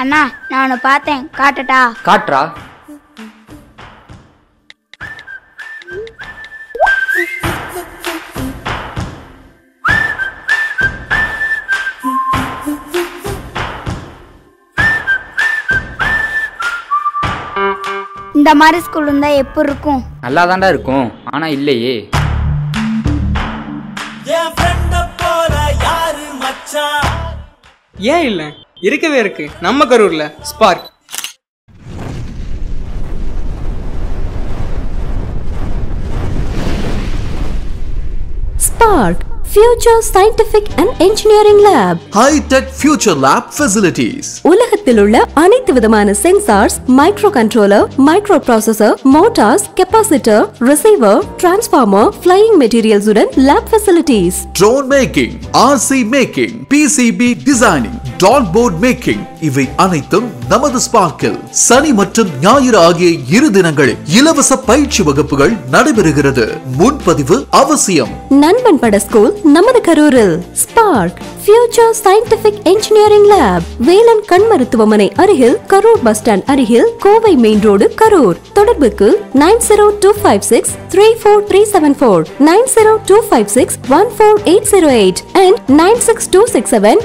அண்ணா நான் பார்த்தேன், காட்டட்டா? காட்றா. இந்த மாதிரி ஸ்கூல் இருந்தா எப்படி இருக்கும்? நல்லா தாண்டா இருக்கும், ஆனா இல்லையே. ஏன் இல்ல, இருக்கவே இருக்கு நம்ம கரூர்ல. Spark Spark Future Scientific and Engineering Lab. High-tech future lab facilities. உலகத்தில் உள்ள அனைத்து விதமான sensors, micro controller, micro processor, motors, capacitor, receiver, transformer, flying materials உடன் lab facilities. Drone making, RC making, PCB designing, dot board making இவை அனைத்தும் நமது sparkle சனி மற்றும் ஞாயிறு ஆகிய இரு தினங்களில் இலவச பயிற்சி வகுப்புகள் நடைபெறுகிறது. முன்பதிவு அவசியம். நண்பன் பட ஸ்கூல் நமது கரூரில். Spark Future Scientific Engineering Lab. Velan கண் மருத்துவமனை அருகில், கரூர் பஸ் ஸ்டாண்ட் அருகில், கோவை மெயின் ரோடு, கரூர். தொடர்புக்கு 9025634374, 9025614808 and 96267